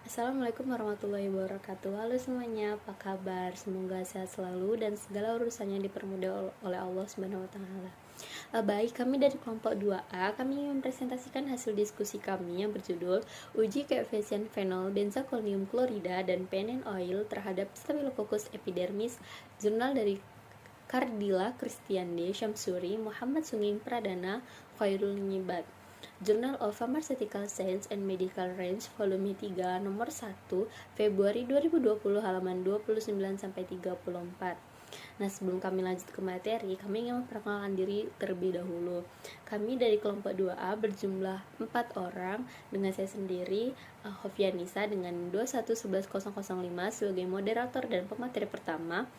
Assalamualaikum warahmatullahi wabarakatuh. Halo semuanya, apa kabar? Semoga sehat selalu dan segala urusannya dipermudah oleh Allah Subhanahu wa taala. Baik, kami dari kelompok 2A, kami ingin mempresentasikan hasil diskusi kami yang berjudul Uji Koefisien Fenol Benzalkonium Klorida dan Penen Oil terhadap Staphylococcus epidermis, jurnal dari Kardila Kristiande Syamsuri, Muhammad Sunging Pradana, Khairul Nyibat. Journal of Pharmaceutical Science and Medical Range Volume 3 nomor 1 Februari 2020 halaman 29 sampai 34. Nah, sebelum kami lanjut ke materi, kami ingin memperkenalkan diri terlebih dahulu. Kami dari kelompok 2A berjumlah 4 orang dengan saya sendiri, Hovianisa dengan 2111005 sebagai moderator dan pemateri pertama.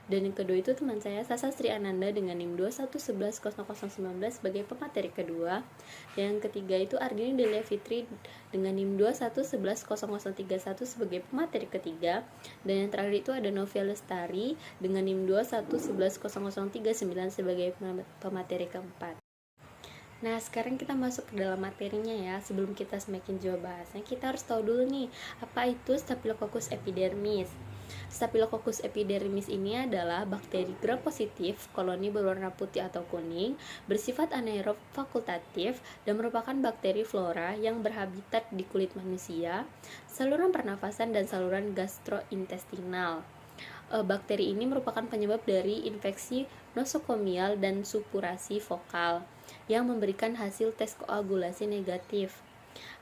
Dan yang kedua itu teman saya Sasa Sri Ananda dengan NIM 2111019 sebagai pemateri kedua. Yang ketiga itu Ardini Delia Fitri dengan NIM 2111031 sebagai pemateri ketiga. Dan yang terakhir itu ada Novia Lestari dengan NIM 2111039 sebagai pemateri keempat. Nah, sekarang kita masuk ke dalam materinya ya. Sebelum kita semakin jauh bahasnya, kita harus tahu dulu nih, apa itu Staphylococcus epidermis. Staphylococcus epidermis ini adalah bakteri gram positif, koloni berwarna putih atau kuning, bersifat anaerob fakultatif, dan merupakan bakteri flora yang berhabitat di kulit manusia, saluran pernafasan, dan saluran gastrointestinal. Bakteri ini merupakan penyebab dari infeksi nosokomial dan supurasi vokal yang memberikan hasil tes koagulasi negatif.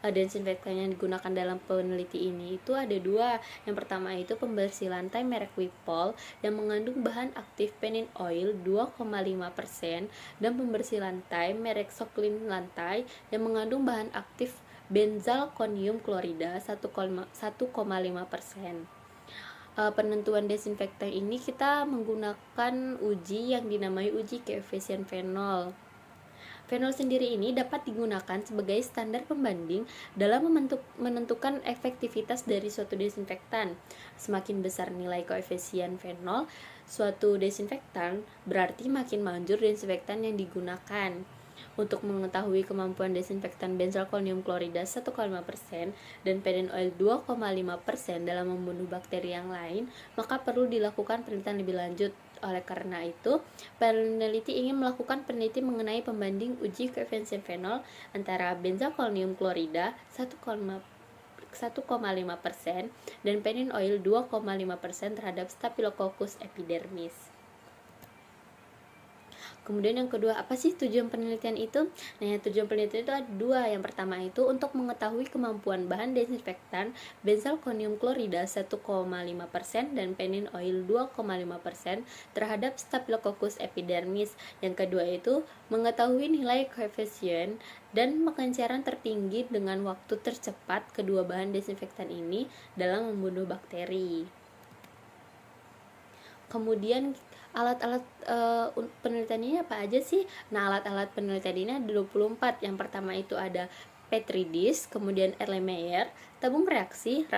Desinfektan yang digunakan dalam peneliti ini itu ada dua. Yang pertama itu pembersih lantai merek Wipol yang mengandung bahan aktif penin oil 2,5% dan pembersih lantai merek Soklin lantai yang mengandung bahan aktif benzalkonium klorida 1,5%. Penentuan desinfektan ini kita menggunakan uji yang dinamai uji koefisien fenol. Fenol sendiri ini dapat digunakan sebagai standar pembanding dalam menentukan efektivitas dari suatu desinfektan. Semakin besar nilai koefisien fenol suatu desinfektan, berarti makin manjur desinfektan yang digunakan. Untuk mengetahui kemampuan desinfektan benzalkonium klorida 1,5% dan penin oil 2,5% dalam membunuh bakteri yang lain, maka perlu dilakukan penelitian lebih lanjut. Oleh karena itu, peneliti ingin melakukan penelitian mengenai pembanding uji koefisien fenol antara benzalkonium klorida 1,5% dan penin oil 2,5% terhadap Staphylococcus epidermis. Kemudian yang kedua, apa sih tujuan penelitian itu? Nah, tujuan penelitian itu ada dua. Yang pertama itu untuk mengetahui kemampuan bahan desinfektan benzalkonium klorida 1,5% dan penin oil 2,5% terhadap Staphylococcus epidermis. Yang kedua itu mengetahui nilai koefisien dan pengenceran tertinggi dengan waktu tercepat kedua bahan desinfektan ini dalam membunuh bakteri. Kemudian alat-alat penelitian ini apa aja sih? Nah, alat-alat penelitian ini ada 24. Yang pertama itu ada Petri disk, kemudian Erlenmeyer, tabung reaksi,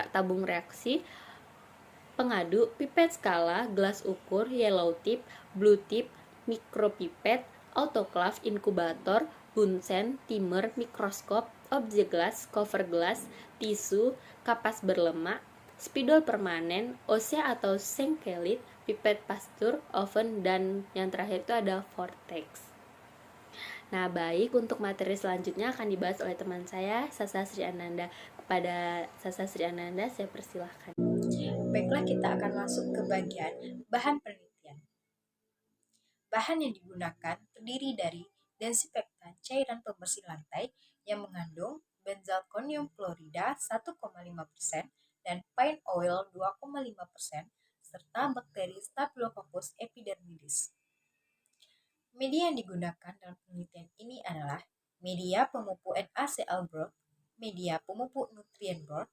pengadu, pipet skala, gelas ukur, yellow tip, blue tip, mikropipet, autoclave, inkubator, bunsen, timer, mikroskop, objek gelas, cover gelas, tisu, kapas berlemak, spidol permanen, osea atau sengkelit, pipet pastur, oven, dan yang terakhir itu ada vortex. Nah, baik, untuk materi selanjutnya akan dibahas oleh teman saya, Sasa Sri Ananda. Kepada Sasa Sri Ananda, saya persilahkan. Baiklah, kita akan masuk ke bagian bahan penelitian. Bahan yang digunakan terdiri dari desinfektan cairan pembersih lantai yang mengandung benzalkonium klorida 1,5% dan pine oil 2,5% serta bakteri Staphylococcus epidermidis. Media yang digunakan dalam penelitian ini adalah media pemupuk NaCl broth, media pemupuk nutrien broth,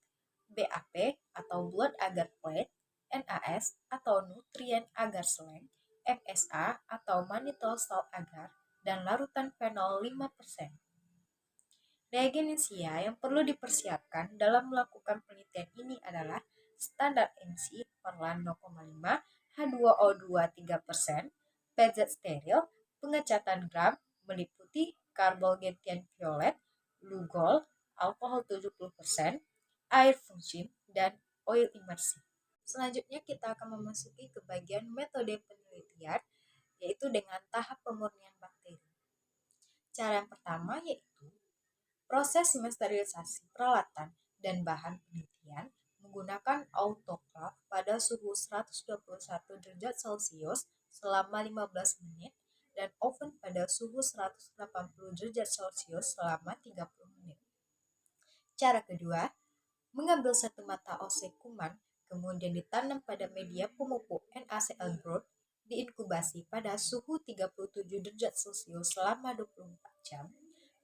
BAP atau blood agar plate, NAS atau nutrien agar slang, MSA atau mannitol salt agar, dan larutan fenol 5%. Reagensia yang perlu dipersiapkan dalam melakukan penelitian ini adalah standar MC Orlan 0,5, H2O2 3%, PZ steril, pengecatan gram, meliputi karbonatian violet, lugol, alkohol 70%, air fungsin, dan oil immersion. Selanjutnya kita akan memasuki ke bagian metode penelitian, yaitu dengan tahap pemurnian bakteri. Cara yang pertama yaitu proses sterilisasi peralatan dan bahan penelitian menggunakan autoclave pada suhu 121 derajat Celcius selama 15 menit dan oven pada suhu 180 derajat Celcius selama 30 menit. Cara kedua, mengambil satu mata ose kuman, kemudian ditanam pada media pemupuk NaCl growth, diinkubasi pada suhu 37 derajat Celcius selama 24 jam,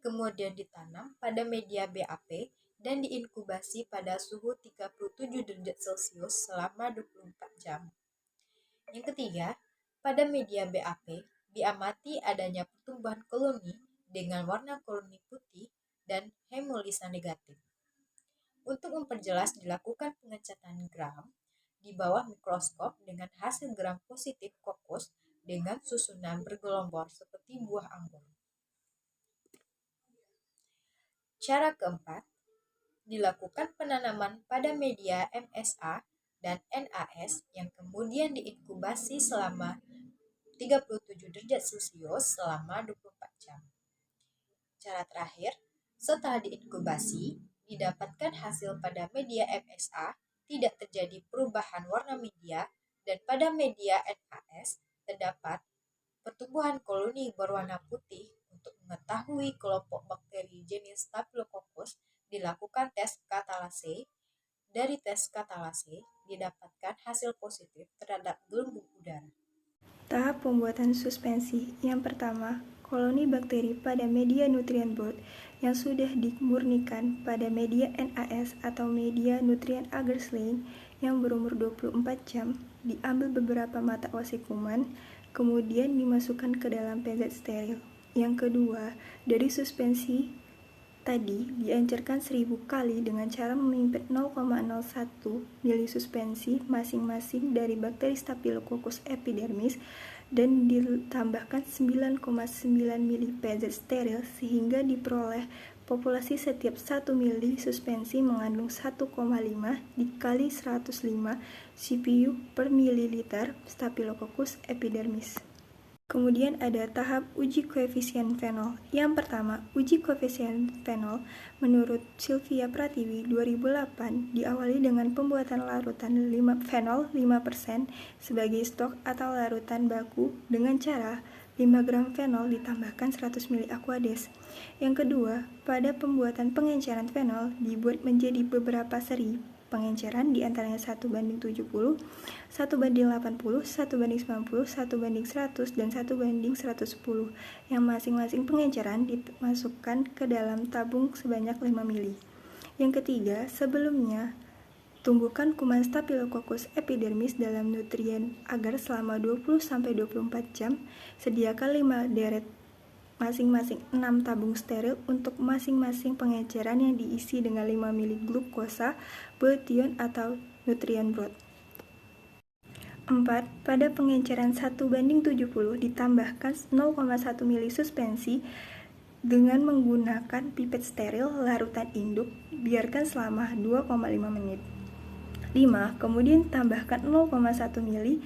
kemudian ditanam pada media BAP dan diinkubasi pada suhu 37 derajat Celcius selama 24 jam. Yang ketiga, pada media BAP diamati adanya pertumbuhan koloni dengan warna koloni putih dan hemolisa negatif. Untuk memperjelas dilakukan pengecatan gram di bawah mikroskop dengan hasil gram positif kokus dengan susunan bergelombang seperti buah anggur. Cara keempat, dilakukan penanaman pada media MSA dan NAS yang kemudian diinkubasi selama 37 derajat Celcius selama 24 jam. Cara terakhir, setelah diinkubasi, didapatkan hasil pada media MSA tidak terjadi perubahan warna media dan pada media NAS terdapat pertumbuhan koloni berwarna putih. Untuk mengetahui kelompok bakteri jenis Staphylococcus, dilakukan tes katalase. Dari tes katalase didapatkan hasil positif terhadap gelembung udara. Tahap pembuatan suspensi. Yang pertama, koloni bakteri pada media nutrient board yang sudah dimurnikan pada media NAS atau media nutrient agar sling yang berumur 24 jam, diambil beberapa mata ose kuman, kemudian dimasukkan ke dalam PZ steril. Yang kedua, dari suspensi tadi diencerkan 1000 kali dengan cara memimpin 0,01 mili suspensi masing-masing dari bakteri Staphylococcus epidermis dan ditambahkan 9,9 mili PZ steril sehingga diperoleh populasi setiap 1 mili suspensi mengandung 1,5 dikali 105 CPU per mililiter Staphylococcus epidermis. Kemudian ada tahap uji koefisien fenol. Yang pertama, uji koefisien fenol menurut Sylvia Pratiwi 2008 diawali dengan pembuatan larutan fenol 5% sebagai stok atau larutan baku dengan cara 5 gram fenol ditambahkan 100 ml aquades. Yang kedua, pada pembuatan pengenceran fenol dibuat menjadi beberapa seri pengenceran diantaranya 1:70, 1:80, 1:90, 1:100, dan 1:110 yang masing-masing pengenceran dimasukkan ke dalam tabung sebanyak 5 mili. Yang ketiga, sebelumnya tumbuhkan kuman Staphylococcus epidermis dalam nutrien agar selama 20-24 jam, sediakan 5 deret masing-masing 6 tabung steril untuk masing-masing pengenceran yang diisi dengan 5 mili glukosa, bouillon atau nutrient broth. 4. Pada pengenceran 1:70 ditambahkan 0,1 mili suspensi dengan menggunakan pipet steril larutan induk, biarkan selama 2,5 menit. 5. Kemudian tambahkan 0,1 mili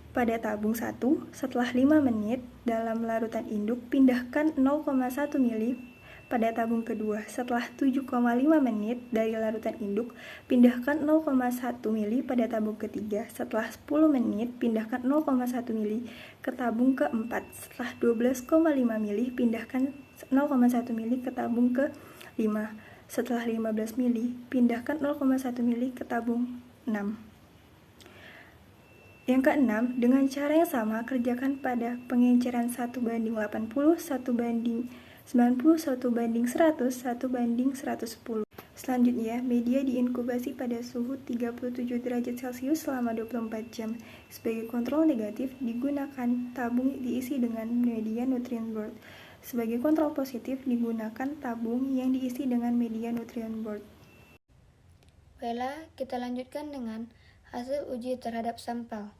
pada tabung 1, setelah 5 menit dalam larutan induk, pindahkan 0,1 mili pada tabung kedua. Setelah 7,5 menit dari larutan induk, pindahkan 0,1 mili pada tabung ketiga. Setelah 10 menit, pindahkan 0,1 mili ke tabung keempat. Setelah 12,5 mili, pindahkan 0,1 mili ke tabung ke-5. Setelah 15 mili, pindahkan 0,1 mili ke tabung 6. Yang keenam, dengan cara yang sama, kerjakan pada pengenceran 1:80, 1:90, 1:100, 1:110. Selanjutnya, media diinkubasi pada suhu 37 derajat Celcius selama 24 jam. Sebagai kontrol negatif, digunakan tabung diisi dengan media nutrient board. Sebagai kontrol positif, digunakan tabung yang diisi dengan media nutrient board. Baiklah, kita lanjutkan dengan hasil uji terhadap sampel.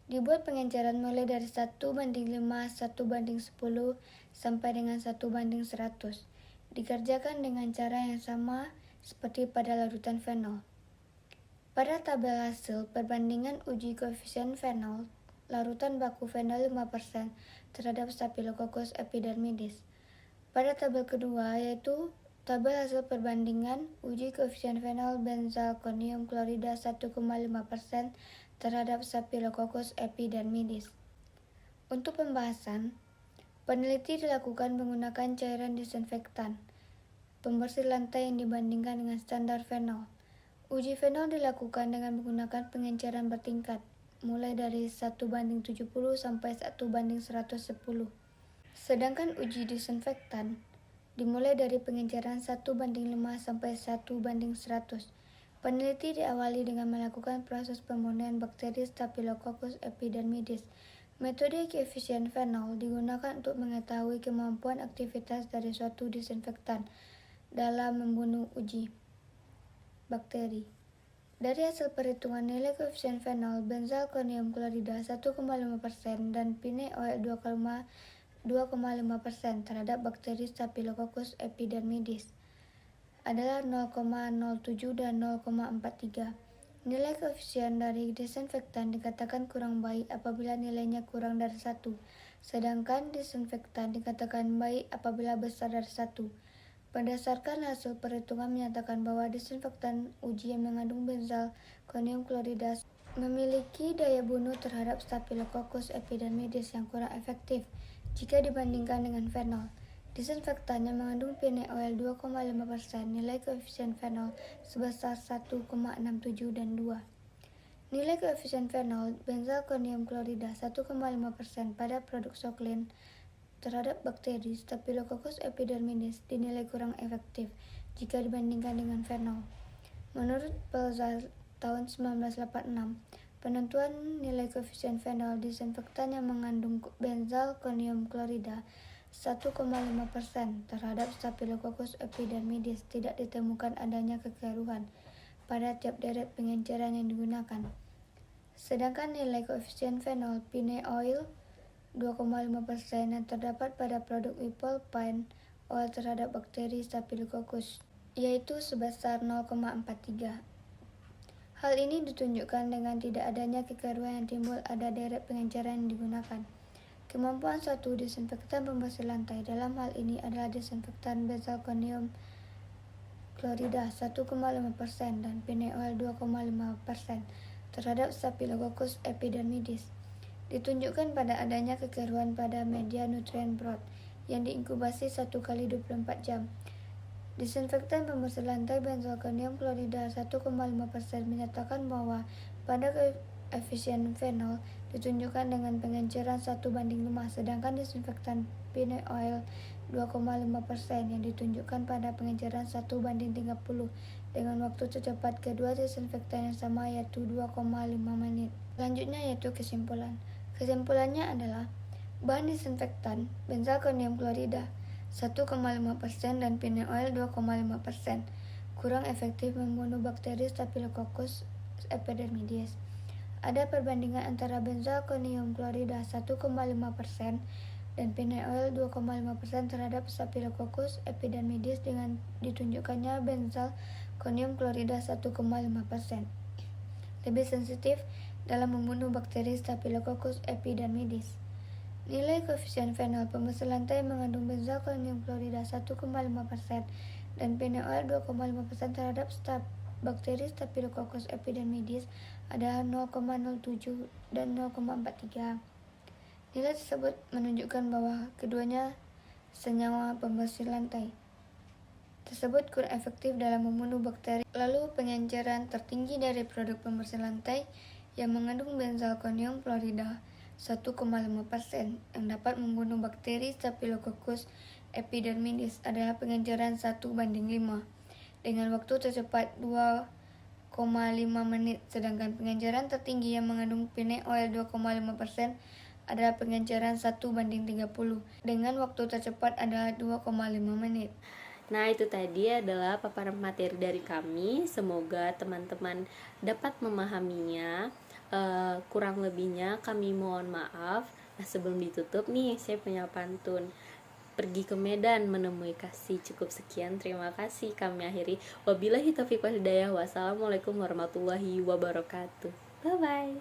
Dibuat pengenceran mulai dari 1:5, 1:10, sampai dengan 1:100. Dikerjakan dengan cara yang sama seperti pada larutan fenol. Pada tabel hasil perbandingan uji koefisien fenol, larutan baku fenol 5% terhadap Staphylococcus epidermidis. Pada tabel kedua, yaitu tabel hasil perbandingan uji koefisien fenol benzalkonium klorida 1,5% terhadap Staphylococcus epidermidis. Untuk pembahasan, peneliti dilakukan menggunakan cairan disinfektan pembersih lantai yang dibandingkan dengan standar fenol. Uji fenol dilakukan dengan menggunakan pengenceran bertingkat, mulai dari 1:70 sampai 1:110. Sedangkan uji disinfektan dimulai dari pengenceran 1:5 sampai 1:100. Peneliti diawali dengan melakukan proses pemurnian bakteri Staphylococcus epidermidis. Metode koefisien fenol digunakan untuk mengetahui kemampuan aktivitas dari suatu disinfektan dalam membunuh uji bakteri. Dari hasil perhitungan nilai koefisien fenol benzalkonium klorida 1,5% dan pineol 2,5% terhadap bakteri Staphylococcus epidermidis adalah 0,07 dan 0,43. Nilai koefisien dari disinfektan dikatakan kurang baik apabila nilainya kurang dari 1, sedangkan disinfektan dikatakan baik apabila besar dari 1. Berdasarkan hasil perhitungan menyatakan bahwa disinfektan uji yang mengandung benzalkonium klorida memiliki daya bunuh terhadap Staphylococcus epidermidis yang kurang efektif jika dibandingkan dengan fenol. Disinfektan yang mengandung pineol 2,5% nilai koefisien fenol sebesar 1,67 dan 2. Nilai koefisien fenol benzalkonium klorida 1,5% pada produk Soklin terhadap bakteri Staphylococcus epidermidis dinilai kurang efektif jika dibandingkan dengan fenol. Menurut Pelzar tahun 1986, penentuan nilai koefisien fenol disinfektan yang mengandung benzalkonium klorida 1,5% terhadap Staphylococcus epidermidis tidak ditemukan adanya kekeliruan pada tiap deret pengenceran yang digunakan. Sedangkan nilai koefisien fenol pineol 2,5% yang terdapat pada produk Whipple Pine Oil terhadap bakteri Staphylococcus, yaitu sebesar 0,43. Hal ini ditunjukkan dengan tidak adanya kekeliruan yang timbul ada deret pengenceran yang digunakan. Kemampuan suatu disinfektan pembersih lantai dalam hal ini adalah disinfektan benzalkonium klorida 1,5% dan pineol 2,5% terhadap Staphylococcus epidermidis. Ditunjukkan pada adanya kekeliruan pada media nutrien broth yang diinkubasi 1 kali 24 jam. Disinfektan pembersih lantai benzalkonium klorida 1,5% menyatakan bahwa pada koefisien fenol ditunjukkan dengan pengenceran 1:5, sedangkan disinfektan pineol 2,5% yang ditunjukkan pada pengenceran 1:30 dengan waktu tercepat kedua disinfektan yang sama yaitu 2,5 menit. Selanjutnya yaitu kesimpulan. Kesimpulannya adalah bahan disinfektan benzalkonium klorida 1,5% dan pineol 2,5% kurang efektif membunuh bakteri Staphylococcus epidermidis. Ada perbandingan antara benzalkonium klorida 1,5% dan pineol 2,5% terhadap Staphylococcus epidermidis dengan ditunjukkannya benzalkonium klorida 1,5% lebih sensitif dalam membunuh bakteri Staphylococcus epidermidis. Nilai koefisien fenol pembersih lantai mengandung benzalkonium klorida 1,5% dan pineol 2,5% terhadap bakteri Staphylococcus epidermidis adalah 0,07 dan 0,43. Nilai tersebut menunjukkan bahwa keduanya senyawa pembersih lantai tersebut kurang efektif dalam membunuh bakteri. Lalu pengenceran tertinggi dari produk pembersih lantai yang mengandung benzalkonium klorida 1,5% yang dapat membunuh bakteri Staphylococcus epidermidis adalah pengenceran 1:5 dengan waktu tercepat 2,5 menit, sedangkan pengenceran tertinggi yang mengandung pineol 2,5% adalah pengenceran 1:30 dengan waktu tercepat adalah 2,5 menit. Nah, itu tadi adalah paparan materi dari kami. Semoga teman-teman dapat memahaminya. Kurang lebihnya kami mohon maaf. Nah, sebelum ditutup nih, saya punya pantun. pergi ke Medan menemui kasih. Cukup sekian, terima kasih. Kami akhiri. Wabillahi taufiq wal hidayah. Wassalamualaikum warahmatullahi wabarakatuh. Bye bye.